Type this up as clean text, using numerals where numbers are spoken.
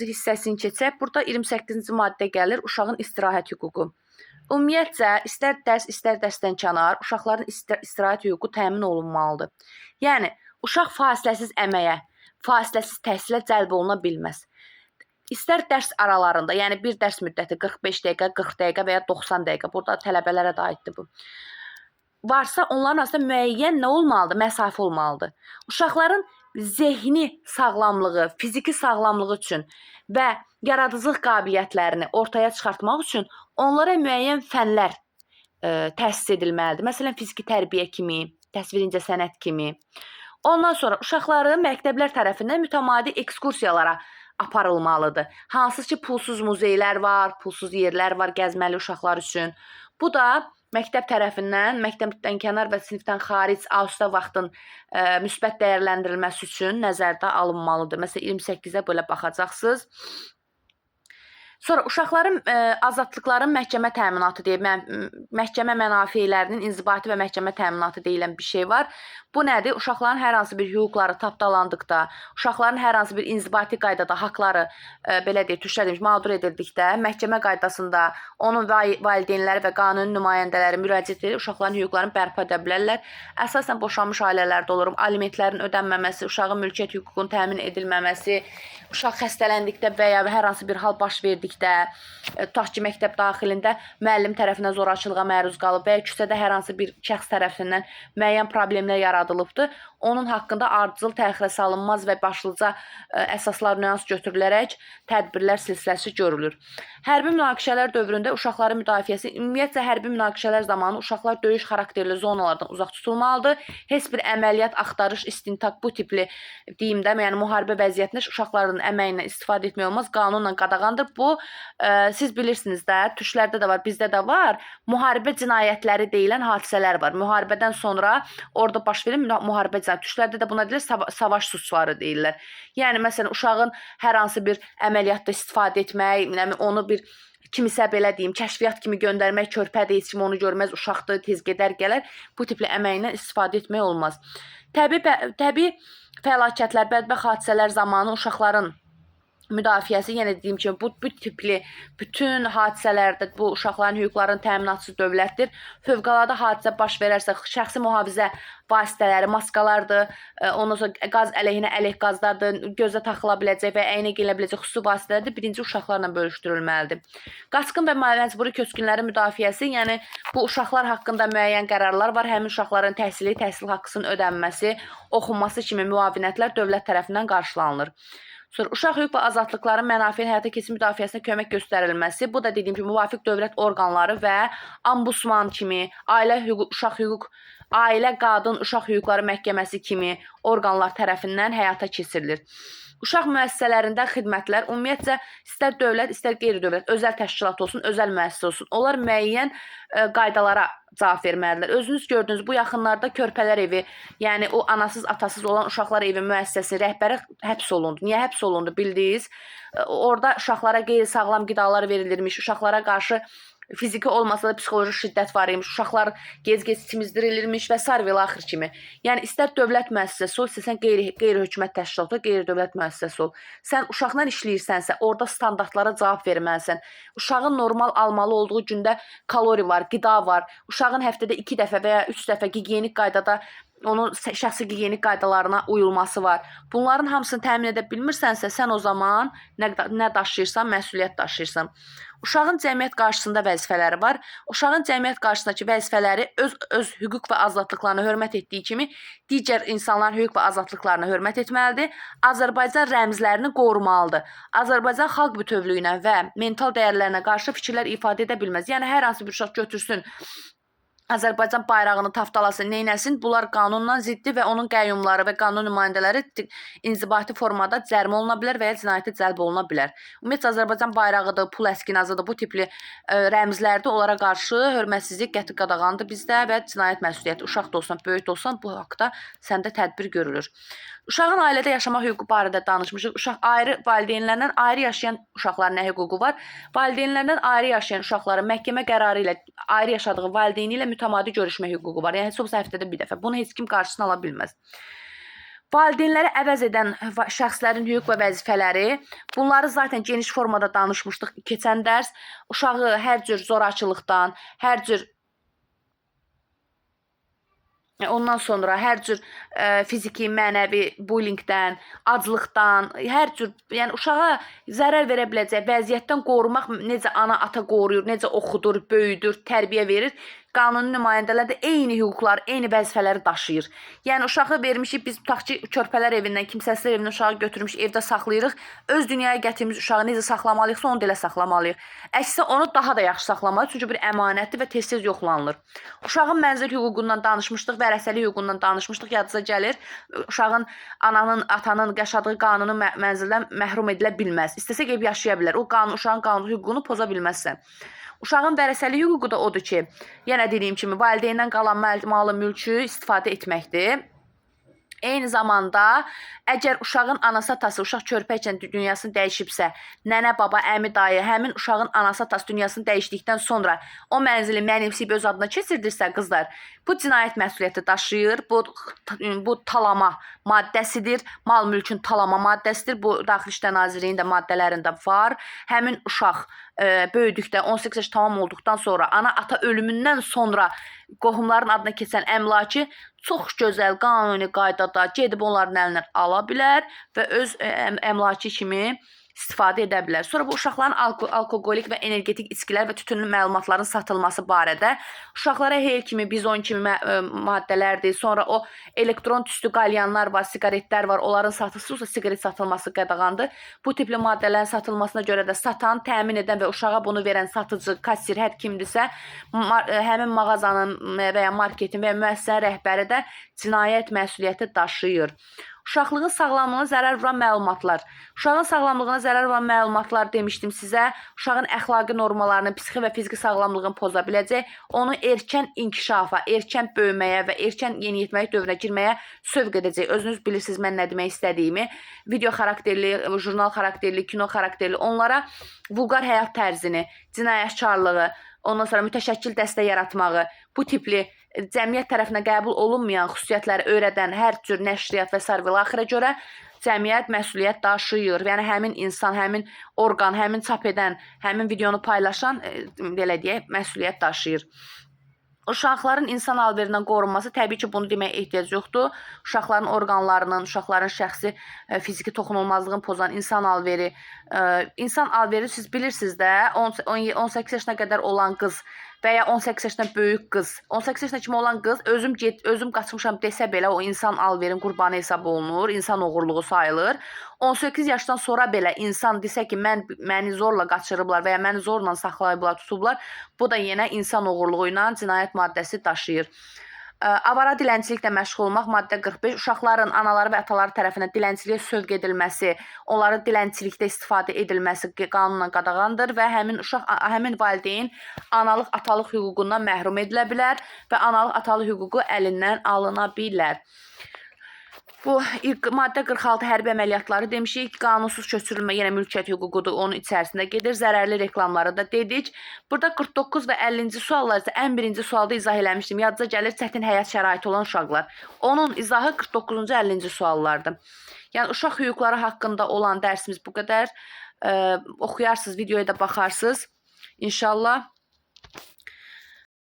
hissəsini keçək. Burada 28-ci maddə gəlir, uşağın istirahət hüququ. Ümumiyyətcə, istər dərs, istər dərsdən kənar, uşaqların istirahət hüququ təmin olunmalıdır. Yəni, uşaq fasiləsiz əməyə, fasiləsiz təhsilə cəlb oluna bilməz. İstər dərs aralarında, yəni bir dərs müddəti 45 dəqiqə, 40 dəqiqə və ya 90 dəqiqə, burada tələbələrə də aiddir bu. Varsa, onların arasında müəyyən nə olmalıdır? Məsafə olmalıdır. Uşaqların zehni sağlamlığı, fiziki sağlamlığı üçün və yaradıcılıq qabiliyyətlərini ortaya çıxartmaq üçün onlara müəyyən fənlər təsis edilməlidir. Məsələn, fiziki tərbiyə kimi, təsvirincə sənət kimi. Ondan sonra uşaqları məktəblər tərəfindən mütəmadi ekskursiyalara aparılmalıdır. Hansı ki, pulsuz muzeylər var, pulsuz yerlər var gəzməli uşaqlar üçün. Bu da məktəb tərəfindən, məktəbdən kənar və sinifdən xaric asudə vaxtın müsbət dəyərləndirilməsi üçün nəzərdə alınmalıdır. Məsələn, 28-ə belə baxacaqsınız. Sonra uşaqların azadlıqların məhkəmə təminatı deyib, məhkəmə mənafelərinin inzibati və məhkəmə təminatı deyilən bir şey var. Bu nədir? Uşaqların hər hansı bir hüquqları tapdalandıqda, uşaqların hər hansı bir inzibati qaydada haqları, belə deyək, mağdur edildikdə, məhkəmə qaydasında onun valideynləri və qanuni nümayəndələri müraciət edib uşaqların hüquqlarını bərpa edə bilərlər. Əsasən boşanmış ailələrdə olur, alimentlərin ödənməməsi, uşağın mülkiyyət hüququnun təmin edilməməsi, uşaq xəstələndikdə və ya hər hansı bir hal baş verdikdə, tutaq ki, məktəb daxilində müəllim tərəfindən zorakılığa məruz qalıb və ya küçədə hər hansı bir şəxs tərəfindən müəyyən problemlər yaradılıbdır, onun haqqında ardıcıl, təxirə salınmaz və başlıca əsaslar nüans götürülərək tədbirlər silsiləsi görülür. Hərbi münaqişələr dövründə uşaqların müdafiəsi, ümumiyyətlə hərbi münaqişələr zamanı uşaqlar döyüş xarakterli zonalardan uzaq tutulmalıdır. Heç bir əməliyyat, axtarış, istintaq bu tipli deyim də, yəni müharibə vəziyyətində uşaqların əməyindən istifadə etmək olmaz, qanunla qadağandır. Bu, siz bilirsiniz də, türklərdə də var, bizdə də var, müharibə cinayətləri deyilən hadisələr var. Müharibədən sonra orada baş verir müharibə cinayətləri. Türklərdə də buna deyilir, savaş suçları deyirlər. Yəni, məsələn, uşağın hər hansı bir əməliyyatda istifadə etmək, onu bir kimisə belə deyim, kəşfiyyat kimi göndərmək, körpədir, heç kim onu görməz, uşaqdır, tez gedər, gələr. Bu tipli əməyindən istifadə etmək olmaz. Təbii fəlakətlər, bədbəxt hadisələr zamanı uşaqların müdafiəsi, yenə dediyim kimi, bu tipli bütün hadisələrdə bu uşaqların hüquqlarının təminatçısı dövlətdir. Fövqəladə hadisə baş verərsə, şəxsi mühafizə vasitələri, maskalardır, ondan sonra qaz əleyhinə əleyh qazlardır, gözə taxıla biləcək və əynə geyinə biləcək xüsusi vasitələrdir, birinci uşaqlarla bölüşdürülməlidir. Qaçqın və məcburi köçkünlərin müdafiəsi, yəni bu uşaqlar haqqında müəyyən qərarlar var, həmin uşaqların təhsili, təhsil haqqısının ödənməsi, oxunması kimi müavinətlər dövlət tərəfindən qarşılanılır. Sonra, uşaq hüquq və azadlıqların mənafiənin həyata keçirilməsi müdafiəsinə kömək göstərilməsi, bu da dediyim kimi müvafiq dövlət orqanları və Ombudsman kimi, ailə, qadın, uşaq hüquqları məhkəməsi kimi orqanlar tərəfindən həyata keçirilir. Uşaq müəssisələrində xidmətlər, ümumiyyətcə, istər dövlət, istər qeyri-dövlət, özəl təşkilat olsun, özəl müəssisə olsun, onlar müəyyən qaydalara cavab verməlidirlər. Özünüz gördünüz, bu yaxınlarda körpələr evi, yəni o anasız, atasız olan uşaqlar evi müəssisəsi rəhbəri həbs olundu. Niyə həbs olundu bildiniz? Orada uşaqlara qeyri-sağlam qidalar verilirmiş, uşaqlara qarşı fiziki olmasa da psixoloji şiddət var imiş, uşaqlar gec-gec çimizdirilirmiş və s. və axır kimi. Yəni, istər dövlət müəssisəsi ol, istəsən qeyri-hökumət təşkilatı, qeyri-dövlət müəssisəsi ol. Sən uşaqla işləyirsənsə, orada standartlara cavab verməlisən. Uşağın normal almalı olduğu gündə kalori var, qida var. Uşağın həftədə 2 dəfə və ya 3 dəfə gigiyenik qaydada onun şəxsi gigiyenik qaydalarına uyulması var. Bunların hamısını təmin edə bilmirsənsə, sən o zaman nə daşıyırsan, məsuliyyət daşıyırsan. Uşağın cəmiyyət qarşısında vəzifələri var. Uşağın cəmiyyət qarşısındakı vəzifələri öz hüquq və azadlıqlarına hörmət etdiyi kimi, digər insanların hüquq və azadlıqlarına hörmət etməlidir. Azərbaycan rəmzlərini qorumalıdır. Azərbaycan xalq bütövlüyünə və mental dəyərlərinə qarşı fikirlər ifadə edə bilməz. Yəni, hər hansı bir uşaq götürsün, Azərbaycan bayrağını taftalasın, neynəsin? Bunlar qanunla ziddi və onun qəyyumları və qanun nümayəndələri inzibati formada cərimə oluna bilər və ya cinayətə cəlb oluna bilər. Ümumiyyətlə, Azərbaycan bayrağıdır, pul əskinazıdır, bu tipli rəmzlərdə onlara qarşı hörmətsizlik qəti qadağandır bizdə və cinayət məsuliyyəti. Uşaq da olsan, böyük də olsan, bu haqda səndə tədbir görülür. Uşağın ailədə yaşama hüququ barədə danışmışıq. Uşaq valideynlərdən ayrı yaşayan uşaqların nə hüququ var? Valideynlərdən ayrı yaşayan uşaqların məhkəmə qərarı ilə ayrı yaşadığı valideyni ilə mütəmadi görüşmə hüququ var. Yəni, heç olsa həftədə bir dəfə. Bunu heç kim qarşısını ala bilməz. Valideynləri əvəz edən şəxslərin hüquq və vəzifələri, bunları zaten geniş formada danışmışdıq keçən dərs. Uşağı hər cür zorakılıqdan, hər cür ondan sonra hər cür fiziki, mənəvi bullyingdən, aclıqdan, hər cür, yəni uşağa zərər verə biləcək vəziyyətdən qorumaq necə ana ata qoruyur, necə oxudur, böyüdür, tərbiyə verir. Qanuni nümayəndələr də eyni hüquqlar, eyni vəzifələri daşıyır. Yəni uşağı vermişik, biz tutaq ki, körpələr evindən, kimsəsizlər evindən uşağı götürmüş, evdə saxlayırıq. Öz dünyaya gətirmiş uşağı necə saxlamalıyıqsa, onu da elə saxlamalıyıq. Əksinə onu daha da yaxşı saxlamalıyıq, çünki bir əmanətdir və tez-tez yoxlanılır. Uşağın mənzil hüququndan danışmışdıq, vərəsəlik hüququndan danışmışdıq, yadınıza gəlir. Uşağın ananın, atanın yaşadığı qanuni mənzildən məhrum edilə bilməz. İstəsə gəlib yaşaya bilər. O uşağın qanuni hüququnu poza bilməzsə. Uşağın vərəsəlik hüququ da odur ki, yenə dediyim kimi, valideyndən qalan malı mülkü istifadə etməkdir. Eyni zamanda, əgər uşağın anası atası, uşaq körpə üçün dünyasını dəyişibsə, nənə, baba, əmi, dayı, həmin uşağın anası atası dünyasını dəyişdikdən sonra o mənzili mənimsəyib öz adına keçirdirsə, qızlar, bu cinayət məsuliyyəti daşıyır, bu talama maddəsidir, mal mülkün talama maddəsidir, bu Daxili İşlər Nazirliyinin də maddələrində var. Həmin uşaq böyüdükdə, 18 yaş tamam olduqdan sonra, ana ata ölümündən sonra qohumların adına keçən əmlakı çox gözəl qanuni qaydada gedib onların əlindən ala bilər və öz əmlakı kimi istifadə edə bilər. Sonra bu uşaqların alkoqolik və energetik içkilər və tütünlü məlumatların satılması barədə uşaqlara heyl kimi, bizon kimi maddələrdir. Sonra o elektron tüstü qalyanlar var, siqaretlər var. Onların satılırsa siqaret satılması qadağandır. Bu tipli maddələrin satılmasına görə də satan, təmin edən və uşağa bunu verən satıcı, kassir hər kimdirsə, həmin mağazanın və ya marketin və ya müəssisənin rəhbəri də cinayət məsuliyyəti daşıyır. Uşaqlığın sağlamlığına zərər vuran məlumatlar. Uşağın sağlamlığına zərər vuran məlumatlar demişdim sizə. Uşağın əxlaqi normalarını, psixi və fiziki sağlamlığını poza biləcək. Onu erkən inkişafa, erkən böyüməyə və erkən yeniyetməlik dövrünə girməyə sövq edəcək. Özünüz bilirsiniz mən nə demək istədiyimi. Video xarakterli, jurnal xarakterli, kino xarakterli onlara vulqar həyat tərzini, cinayətkarlığı, ondan sonra mütəşəkkil dəstək yaratmağı, bu tipli cəmiyyət tərəfindən qəbul olunmayan xüsusiyyətləri öyrədən hər cür nəşriyyat və s. görə cəmiyyət məsuliyyət daşıyır. Yəni həmin insan, həmin orqan, həmin çap edən, həmin videonu paylaşan, belə deyək, məsuliyyət daşıyır. Uşaqların insan alverindən qorunması, təbii ki, bunu deməyə ehtiyac yoxdur. Uşaqların orqanlarının, uşaqların şəxsi fiziki toxunulmazlığını pozan insan alveri siz bilirsiniz də, 18 yaşına qədər olan qız və ya 18 yaşından böyük qız, 18 yaşına kimi olan qız özüm qaçmışam desə belə o insan alverin qurbanı hesab olunur, insan oğurluğu sayılır. 18 yaşdan sonra belə insan desə ki, məni zorla qaçırıblar və ya məni zorla saxlayıblar, tutublar, bu da yenə insan oğurluğu ilə cinayət maddəsi daşıyır. Avara dilənçiliklə məşğul olmaq, maddə 45, uşaqların anaları və ataları tərəfindən dilənçiliyə sövq edilməsi, onların dilənçilikdə istifadə edilməsi qanunla qadağandır və həmin valideyn analıq, atalıq hüququndan məhrum edilə bilər və analıq, atalıq hüququ əlindən alına bilər. Bu maddə 46 hərbi əməliyyatları demişik. Qanunsuz köçürülmə yenə mülkiyyət hüququdur, onun içərisində gedir. Zərərli reklamları da dedik. Burada 49 və 50-ci suallar isə ən birinci sualda izah eləmişdim. Yadınıza gəlir çətin həyat şəraiti olan uşaqlar. Onun izahı 49-cu 50-ci suallardır. Yəni uşaq hüquqları haqqında olan dərsimiz bu qədər. Oxuyarsınız, videoya da baxarsınız. İnşallah